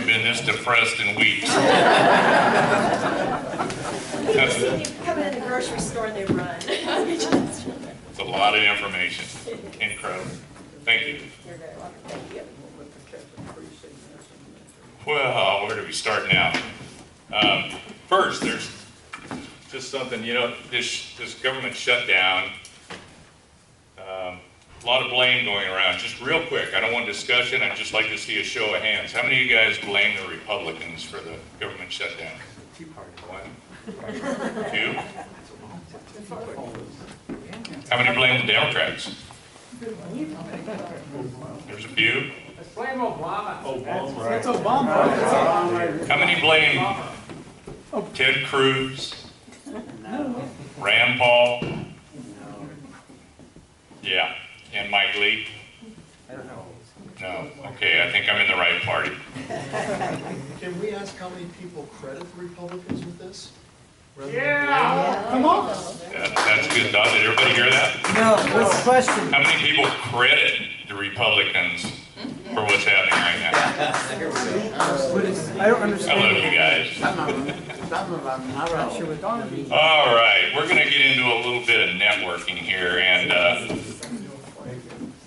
been this depressed in weeks. You come in the grocery store and they run. It's a lot of information. Incredible. Thank you. You're very welcome. Thank you. Well, where do we start now? First, there's just something, you know, this government shutdown, a lot of blame going around. Just real quick, I don't want discussion, I'd just like to see a show of hands. How many of you guys blame the Republicans for the government shutdown? One, two. How many blame the Democrats? There's a few. Let's blame Obama. That's Obama. How many blame Ted Cruz? Rand Paul? Yeah. And Mike Lee? No. Okay, I think I'm in the right party. Can we ask how many people credit the Republicans with this? Yeah! Come on. That's good thought. Did everybody hear that? No, what's the question? How many people credit the Republicans for what's happening right now? I don't I understand. love you guys. Some of them, I'm not sure what they're. All right, we're going to get into a little bit of networking here and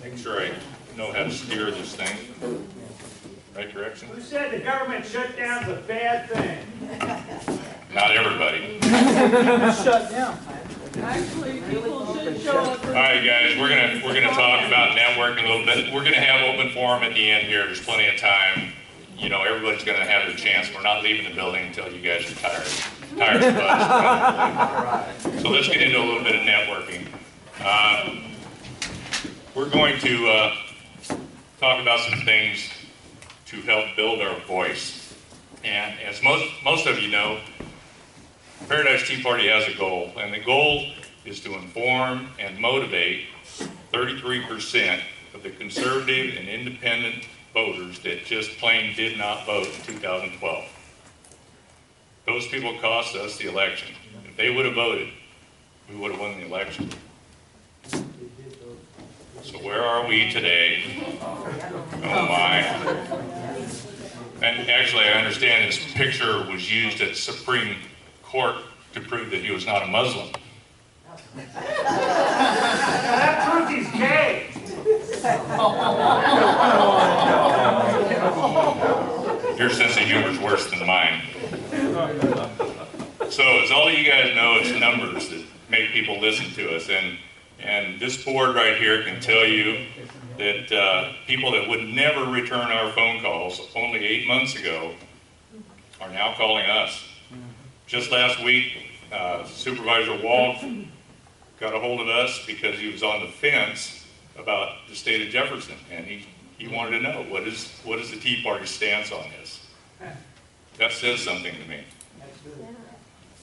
make sure I know how to steer this thing. Right direction? Who said the government shutdown's a bad thing? Not everybody. Shut down. Actually, people should show up. All right, guys, we're gonna talk about networking a little bit. We're gonna have open forum at the end here. There's plenty of time. You know, everybody's gonna have their chance. We're not leaving the building until you guys are tired. Tired of us. So let's get into a little bit of networking. We're going to talk about some things to help build our voice. And as most of you know, Paradise Tea Party has a goal, and the goal is to inform and motivate 33% of the conservative and independent voters that just plain did not vote in 2012. Those people cost us the election. If they would have voted, we would have won the election. So where are we today? Oh my. And actually, I understand this picture was used at Supreme Court to prove that he was not a Muslim. That proves he's gay. Your sense of humor is worse than mine. So as all of you guys know, it's numbers that make people listen to us. And this board right here can tell you that people that would never return our phone calls only 8 months ago are now calling us. Just last week, Supervisor Wald got a hold of us because he was on the fence about the state of Jefferson, and he wanted to know what is the Tea Party's stance on this. That says something to me.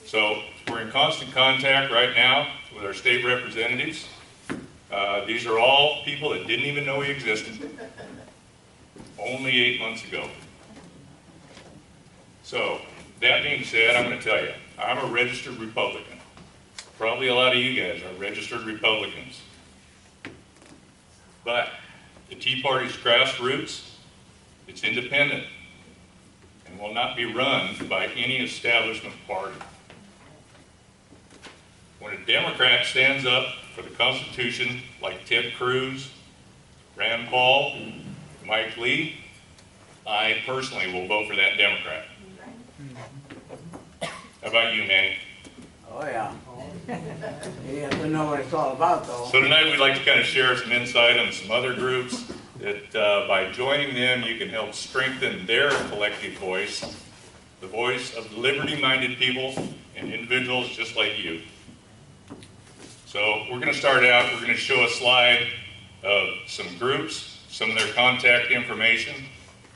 So we're in constant contact right now with our state representatives. These are all people that didn't even know we existed only 8 months ago. So that being said, I'm going to tell you, I'm a registered Republican. Probably a lot of you guys are registered Republicans. But the Tea Party's grassroots, it's independent and will not be run by any establishment party. When a Democrat stands up for the Constitution, like Ted Cruz, Rand Paul, Mike Lee, I personally will vote for that Democrat. How about you, Manny? Oh, yeah. You have to know what it's all about, though. So tonight we'd like to kind of share some insight on some other groups that by joining them you can help strengthen their collective voice, the voice of liberty-minded people and individuals just like you. So we're going to start out, we're going to show a slide of some groups, some of their contact information.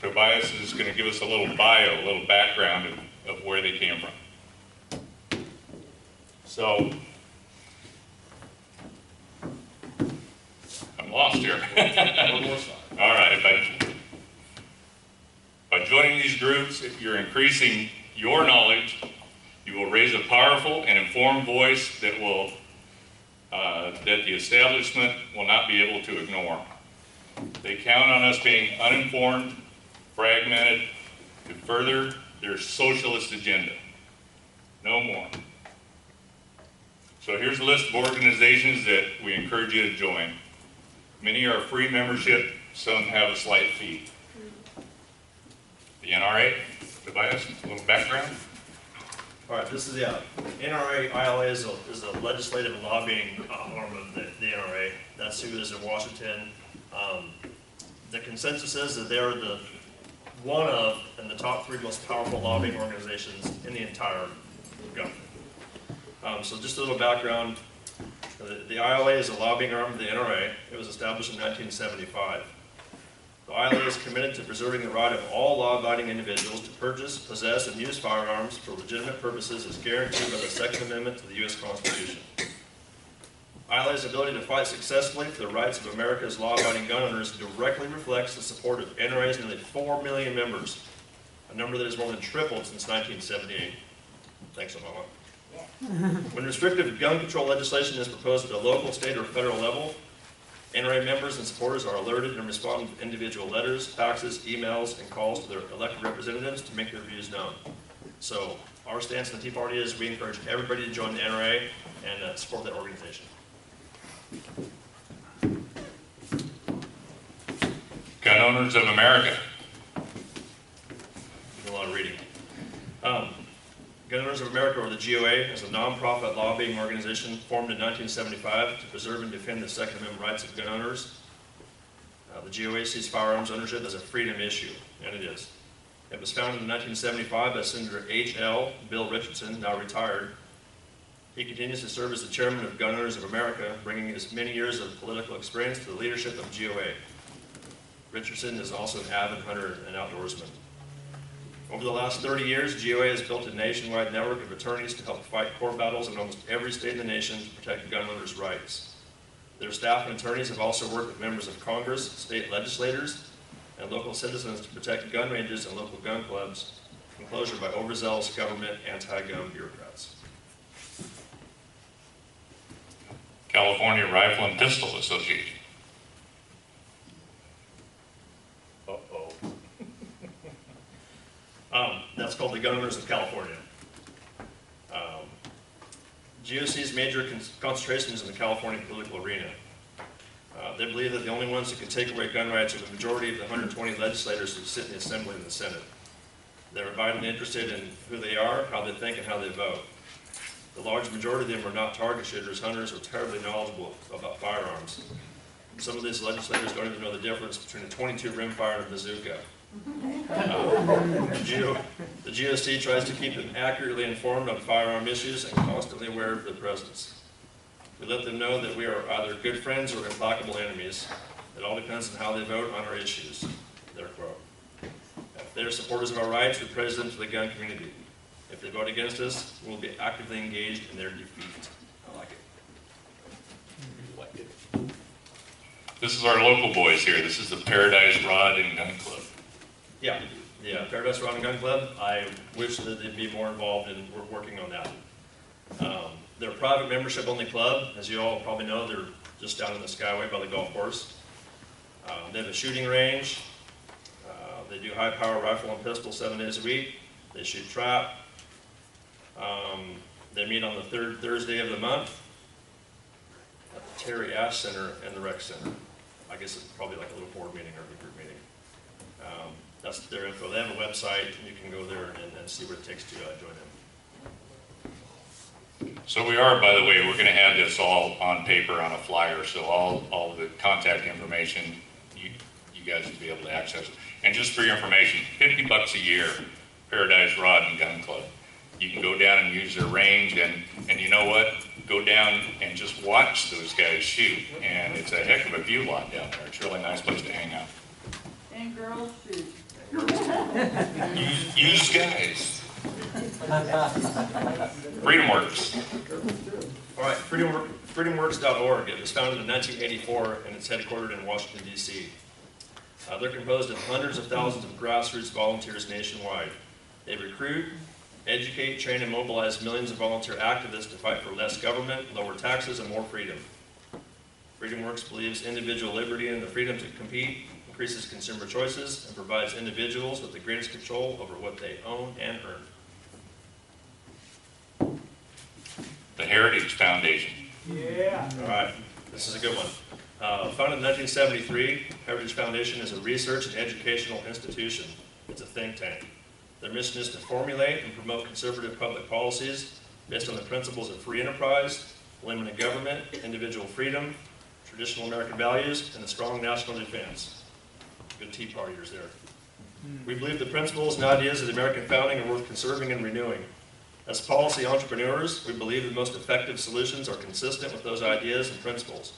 Tobias is going to give us a little bio, a little background of where they came from. So, I'm lost here. All right, by joining these groups, if you're increasing your knowledge, you will raise a powerful and informed voice that will that the establishment will not be able to ignore. They count on us being uninformed, fragmented, to further their socialist agenda. No more. So here's a list of organizations that we encourage you to join. Many are free membership, some have a slight fee. The NRA, Tobias, a little background. All right, this is the NRA. ILA is a legislative and lobbying arm of the NRA. That's who is in Washington. The consensus is that they're one of and the top 3 most powerful lobbying organizations in the entire government. So just a little background. The ILA is a lobbying arm of the NRA. It was established in 1975. The ILA is committed to preserving the right of all law-abiding individuals to purchase, possess, and use firearms for legitimate purposes as guaranteed by the Second Amendment to the U.S. Constitution. ILA's ability to fight successfully for the rights of America's law-abiding gun owners directly reflects the support of NRA's nearly 4 million members, a number that has more than tripled since 1978. Thanks, Obama. When restrictive gun control legislation is proposed at a local, state, or federal level, NRA members and supporters are alerted and respond with individual letters, faxes, emails, and calls to their elected representatives to make their views known. So our stance in the Tea Party is we encourage everybody to join the NRA and support that organization. Gun Owners of America. A lot of reading. Gun Owners of America, or the GOA, is a nonprofit lobbying organization formed in 1975 to preserve and defend the Second Amendment rights of gun owners. The GOA sees firearms ownership as a freedom issue, and it is. It was founded in 1975 by Senator H.L. Bill Richardson, now retired. He continues to serve as the chairman of Gun Owners of America, bringing his many years of political experience to the leadership of GOA. Richardson is also an avid hunter and outdoorsman. Over the last 30 years, GOA has built a nationwide network of attorneys to help fight court battles in almost every state in the nation to protect gun owners' rights. Their staff and attorneys have also worked with members of Congress, state legislators, and local citizens to protect gun ranges and local gun clubs from closure by overzealous government anti-gun bureaucrats. California Rifle and Pistol Association. That's called the Gun Owners of California. GOC's major concentration is in the California political arena. They believe that the only ones that can take away gun rights are the majority of the 120 legislators who sit in the Assembly and the Senate. They're vitally interested in who they are, how they think, and how they vote. The large majority of them are not target shooters, hunters, or terribly knowledgeable about firearms. Some of these legislators don't even know the difference between a .22 rimfire and a bazooka. The GOC tries to keep them accurately informed on firearm issues and constantly aware of their presence. We let them know that we are either good friends or implacable enemies. It all depends on how they vote on our issues, their quote. If they're supporters of our rights, we praise them to the gun community. If they vote against us, we'll be actively engaged in their defeat. I like it. This is our local boys here. This is the Paradise Rod and Gun Club. Yeah, Paradise Rod and Gun Club. I wish that they'd be more involved in working on that. They're a private membership only club. As you all probably know, they're just down in the Skyway by the golf course. They have a shooting range. They do high power rifle and pistol 7 days a week. They shoot trap. They meet on the third Thursday of the month at the Terry Ash Center and the Rec Center. I guess it's probably like a little board meeting or a group meeting. That's their info. They have a website, and you can go there and see what it takes to join them. So we are, by the way, we're going to have this all on paper on a flyer, so all of the contact information, you guys will be able to access it. And just for your information, $50 a year, Paradise Rod and Gun Club. You can go down and use their range, and you know what? Go down and just watch those guys shoot, and it's a heck of a view lot down there. It's a really nice place to hang out. And girls shoot. Use guys. Freedom Works. All right, freedomworks.org. It was founded in 1984, and it's headquartered in Washington, D.C. They're composed of hundreds of thousands of grassroots volunteers nationwide. They recruit, educate, train, and mobilize millions of volunteer activists to fight for less government, lower taxes, and more freedom. Freedom Works believes individual liberty and the freedom to compete, increases consumer choices, and provides individuals with the greatest control over what they own and earn. The Heritage Foundation. Yeah. All right, this is a good one. Founded in 1973, Heritage Foundation is a research and educational institution. It's a think tank. Their mission is to formulate and promote conservative public policies based on the principles of free enterprise, limited government, individual freedom, traditional American values, and a strong national defense. Good Tea Partiers there. We believe the principles and ideas of the American founding are worth conserving and renewing. As policy entrepreneurs, we believe the most effective solutions are consistent with those ideas and principles.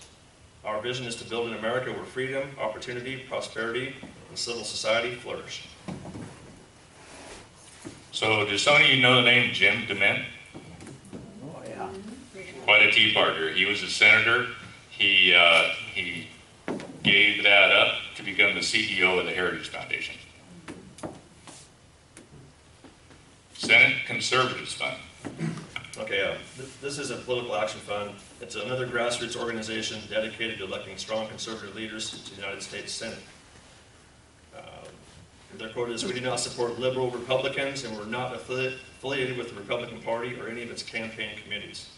Our vision is to build an America where freedom, opportunity, prosperity, and civil society flourish. So does some of you know the name Jim DeMint? Oh, yeah. Quite a Tea Partier. He was a senator. He gave that up to become the CEO of the Heritage Foundation. Senate Conservatives Fund. Okay, this is a political action fund. It's another grassroots organization dedicated to electing strong conservative leaders to the United States Senate. Their quote is, "We do not support liberal Republicans, and we're not affiliated with the Republican Party or any of its campaign committees."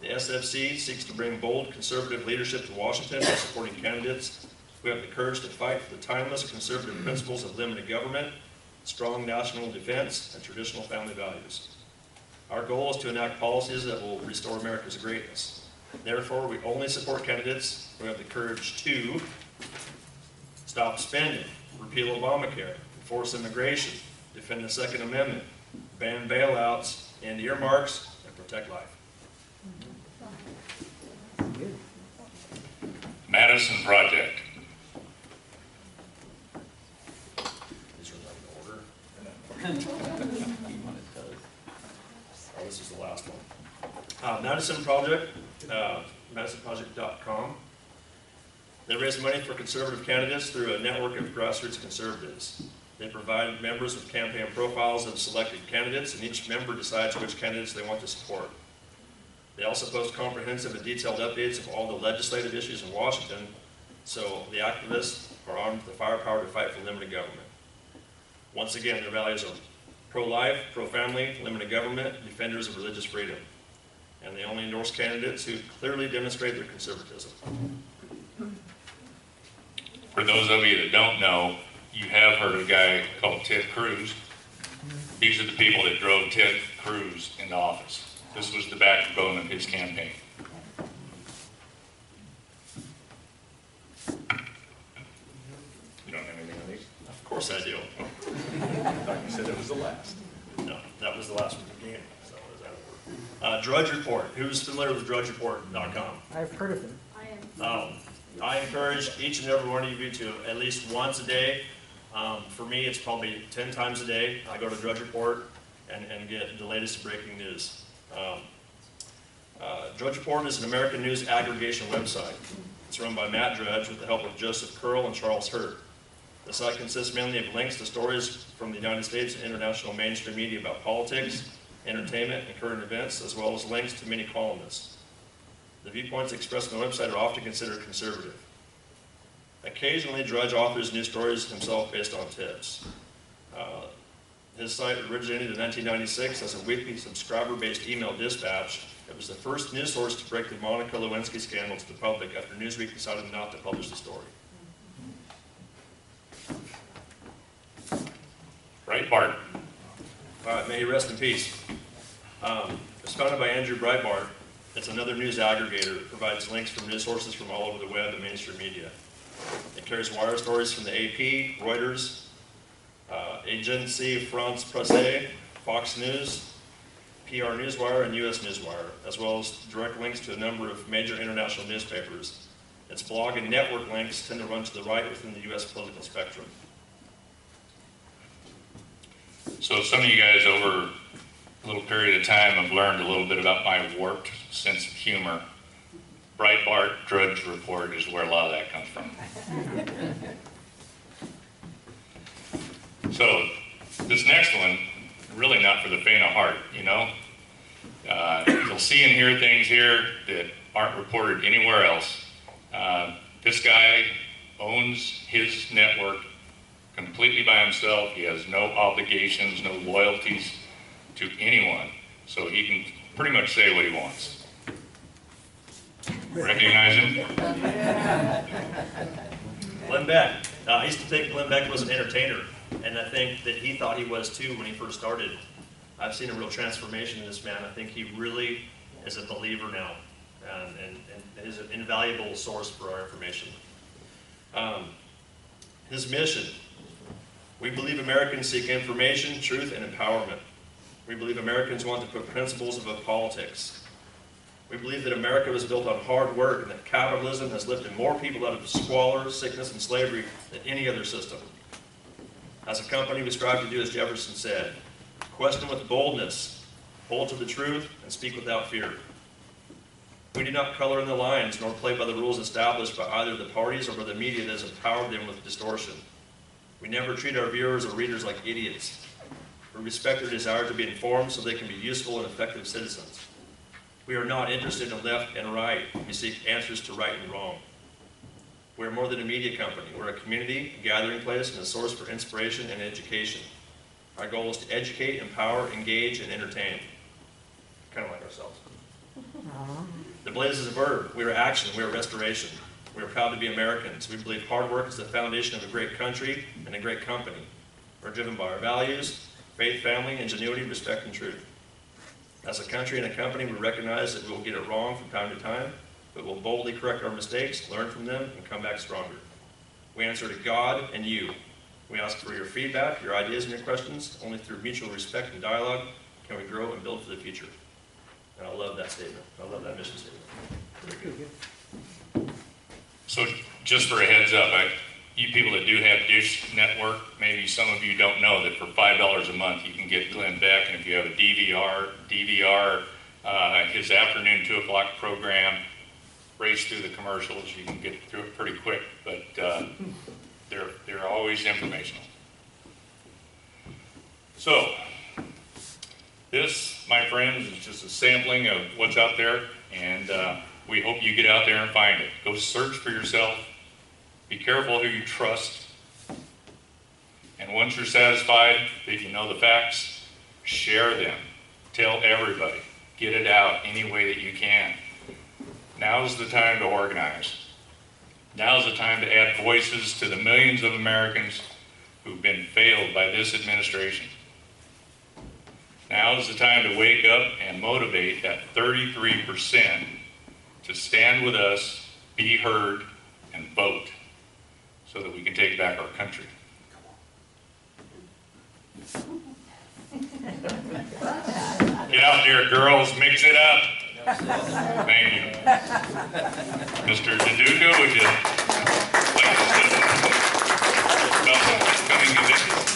The SFC seeks to bring bold conservative leadership to Washington by supporting candidates who have the courage to fight for the timeless conservative principles of limited government, strong national defense, and traditional family values. Our goal is to enact policies that will restore America's greatness. Therefore, we only support candidates who have the courage to stop spending, repeal Obamacare, enforce immigration, defend the Second Amendment, ban bailouts, end earmarks, and protect life. Madison Project. These are not in order. Oh, this is the last one. Madison Project, MadisonProject.com. They raise money for conservative candidates through a network of grassroots conservatives. They provide members with campaign profiles of selected candidates, and each member decides which candidates they want to support. They also post comprehensive and detailed updates of all the legislative issues in Washington, so the activists are armed with the firepower to fight for limited government. Once again, their values are pro-life, pro-family, limited government, defenders of religious freedom. And they only endorse candidates who clearly demonstrate their conservatism. For those of you that don't know, you have heard of a guy called Ted Cruz. These are the people that drove Ted Cruz into office. This was the backbone of his campaign. You don't have anything on these? Of course I do. I thought you said it was the last. No, that was the last one again. So is that over? Drudge Report. Who's familiar with DrudgeReport.com? I've heard of it. I encourage each and every one of you to at least once a day. For me, it's probably 10 times a day. I go to Drudge Report and get the latest breaking news. Drudge Report is an American news aggregation website. It's run by Matt Drudge with the help of Joseph Curl and Charles Hurt. The site consists mainly of links to stories from the United States and international mainstream media about politics, entertainment, and current events, as well as links to many columnists. The viewpoints expressed on the website are often considered conservative. Occasionally, Drudge authors new stories himself based on tips. His site originated in 1996 as a weekly subscriber-based email dispatch. It was the first news source to break the Monica Lewinsky scandal to the public after Newsweek decided not to publish the story. Breitbart. All right, may he rest in peace. It's founded by Andrew Breitbart. It's another news aggregator that provides links from news sources from all over the web and mainstream media. It carries wire stories from the AP, Reuters, Agence France-Presse, Fox News, PR Newswire, and US Newswire, as well as direct links to a number of major international newspapers. Its blog and network links tend to run to the right within the US political spectrum. So some of you guys over a little period of time have learned a little bit about my warped sense of humor. Breitbart Drudge Report is where a lot of that comes from. So this next one, really not for the faint of heart, you know. You'll see and hear things here that aren't reported anywhere else. This guy owns his network completely by himself. He has no obligations, no loyalties to anyone. So he can pretty much say what he wants. Recognize him? Glenn Beck. I used to think Glenn Beck was an entertainer, and I think that he thought he was too when he first started. I've seen a real transformation in this man. I think he really is a believer now, and is an invaluable source for our information. His mission: we believe Americans seek information, truth, and empowerment. We believe Americans want to put principles above politics. We believe that America was built on hard work and that capitalism has lifted more people out of squalor, sickness, and slavery than any other system. As a company, we strive to do as Jefferson said: question with boldness, hold to the truth, and speak without fear. We do not color in the lines nor play by the rules established by either the parties or by the media that has empowered them with distortion. We never treat our viewers or readers like idiots. We respect their desire to be informed so they can be useful and effective citizens. We are not interested in left and right. We seek answers to right and wrong. We're more than a media company. We're a community, a gathering place, and a source for inspiration and education. Our goal is to educate, empower, engage, and entertain. Kind of like ourselves. The Blaze is a verb. We are action. We are restoration. We are proud to be Americans. We believe hard work is the foundation of a great country and a great company. We're driven by our values: faith, family, ingenuity, respect, and truth. As a country and a company, we recognize that we will get it wrong from time to time, but we'll boldly correct our mistakes, learn from them, and come back stronger. We answer to God and you. We ask for your feedback, your ideas, and your questions. Only through mutual respect and dialogue can we grow and build for the future. And I love that statement. I love that mission statement. Very good. So just for a heads up, you people that do have Dish Network, maybe some of you don't know that for $5 a month you can get Glenn Beck, and if you have a DVR, his afternoon 2 o'clock program, race through the commercials, you can get through it pretty quick, but they're always informational. So this, my friends, is just a sampling of what's out there, and we hope you get out there and find it. Go search for yourself. Be careful who you trust. And once you're satisfied that you know the facts, share them. Tell everybody. Get it out any way that you can. Now's the time to organize. Now's the time to add voices to the millions of Americans who've been failed by this administration. Now's the time to wake up and motivate that 33% to stand with us, be heard, and vote so that we can take back our country. Get out there, girls, mix it up. Thank you. Mr. Deduca, would you like to say about coming conditions?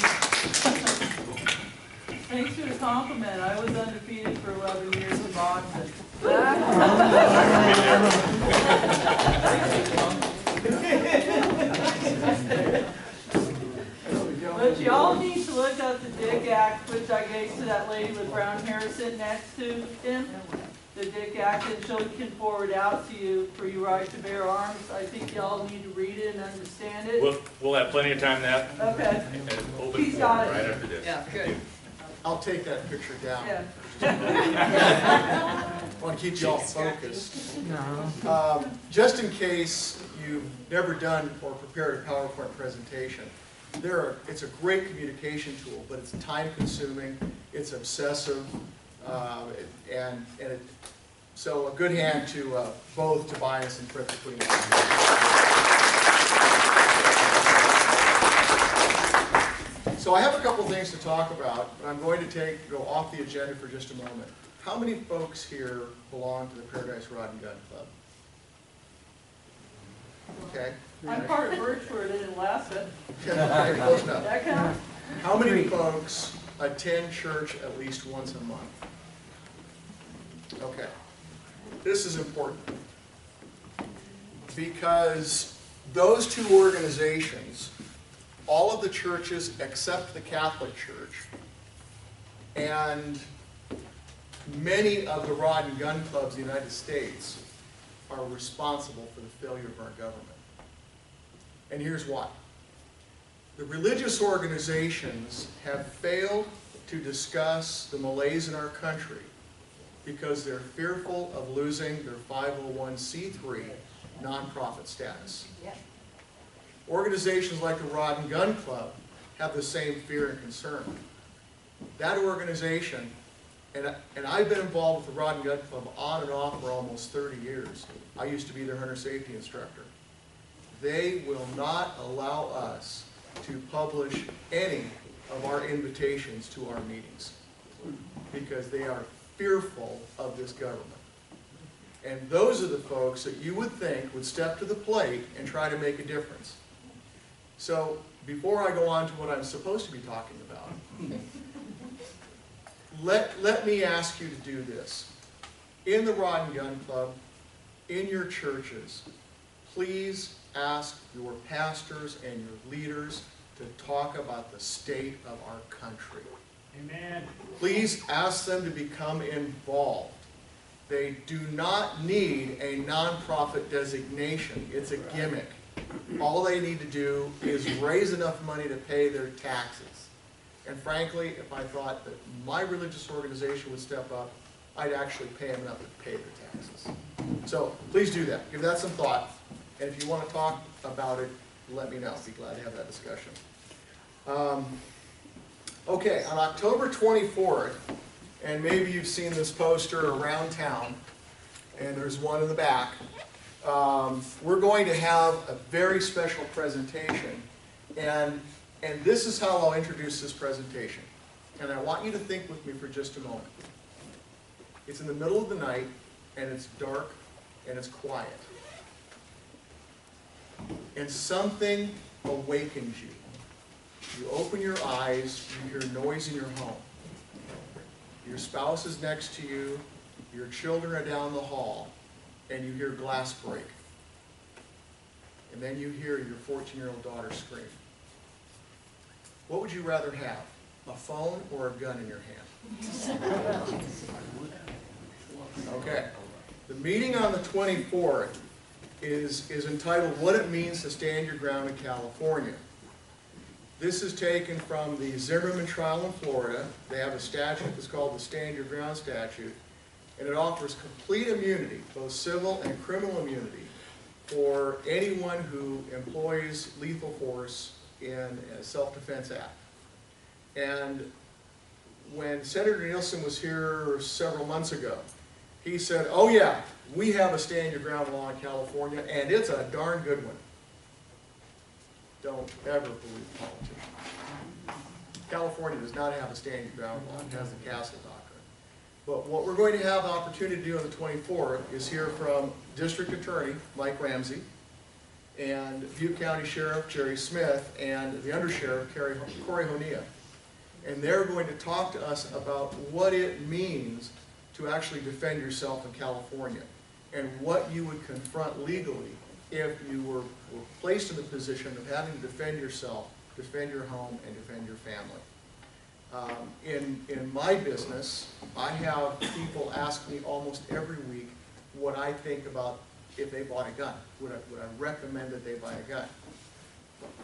Thanks for the compliment. I was undefeated for 11 years in boxing. But y'all need to look up the Dick Act, which I gave to that lady with brown hair sitting next to him. The Dick Act, and she can forward out to you for your right to bear arms. I think y'all need to read it and understand it. We'll have plenty of time now. Okay. Open He's got it. right after this. Yeah, good. I'll take that picture down. Yeah. Want to keep you all focused. Just in case you've never done or prepared a PowerPoint presentation, it's a great communication tool, but it's time consuming, it's obsessive, so a good hand to both Tobias and Fred for putting it together. So I have a couple things to talk about, but I'm going to go off the agenda for just a moment. How many folks here belong to the Paradise Rod and Gun Club? Okay. I'm part of Birchwood in Alaska. Okay, close enough. That counts? How many folks attend church at least once a month? Okay. This is important because those two organizations, all of the churches except the Catholic Church, and many of the rod and gun clubs in the United States are responsible for the failure of our government. And here's why. The religious organizations have failed to discuss the malaise in our country because they're fearful of losing their 501c3 nonprofit status. Organizations like the Rod and Gun Club have the same fear and concern. That organization, and I've been involved with the Rod and Gun Club on and off for almost 30 years. I used to be their hunter safety instructor. They will not allow us to publish any of our invitations to our meetings because they are fearful of this government. And those are the folks that you would think would step to the plate and try to make a difference. So before I go on to what I'm supposed to be talking about, let me ask you to do this. In the Rod and Gun Club, in your churches, please ask your pastors and your leaders to talk about the state of our country. Amen. Please ask them to become involved. They do not need a nonprofit designation. It's a gimmick. All they need to do is raise enough money to pay their taxes. And frankly, if I thought that my religious organization would step up, I'd actually pay them enough to pay their taxes. So please do that. Give that some thought. And if you want to talk about it, let me know. I'd be glad to have that discussion. Okay, on October 24th, and maybe you've seen this poster around town, and there's one in the back, we're going to have a very special presentation. And this is how I'll introduce this presentation. And I want you to think with me for just a moment. It's in the middle of the night, and it's dark, and it's quiet. And something awakens you. You open your eyes, you hear noise in your home. Your spouse is next to you, your children are down the hall, and you hear glass break. And then you hear your 14-year-old daughter scream. What would you rather have, a phone or a gun in your hand? Okay. The meeting on the 24th is entitled, What It Means to Stand Your Ground in California. This is taken from the Zimmerman trial in Florida. They have a statute that's called the Stand Your Ground statute, and it offers complete immunity, both civil and criminal immunity, for anyone who employs lethal force in a self-defense act. And when Senator Nielsen was here several months ago, he said, oh yeah, we have a stand your ground law in California, and it's a darn good one. Don't ever believe politicians. California does not have a stand your ground law, it has the Castle Doctrine. But what we're going to have the opportunity to do on the 24th is hear from District Attorney Mike Ramsey, and Butte County Sheriff Jerry Smith, and the Undersheriff Corey Honea. And they're going to talk to us about what it means to actually defend yourself in California, and what you would confront legally if you were placed in the position of having to defend yourself, defend your home, and defend your family. In my business, I have people ask me almost every week what I think about if they bought a gun. Would I recommend that they buy a gun?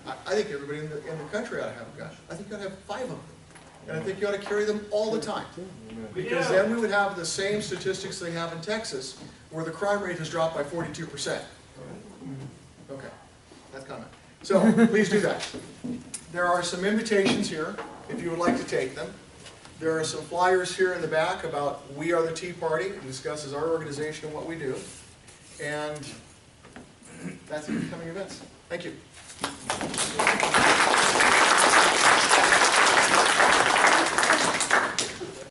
I think everybody in the country ought to have a gun. I think you ought to have 5 of them. And I think you ought to carry them all the time. Because then we would have the same statistics they have in Texas, where the crime rate has dropped by 42%. Okay, that's comment. So please do that. There are some invitations here, if you would like to take them. There are some flyers here in the back about We Are the Tea Party. It discusses our organization and what we do. And that's the coming events. Thank you.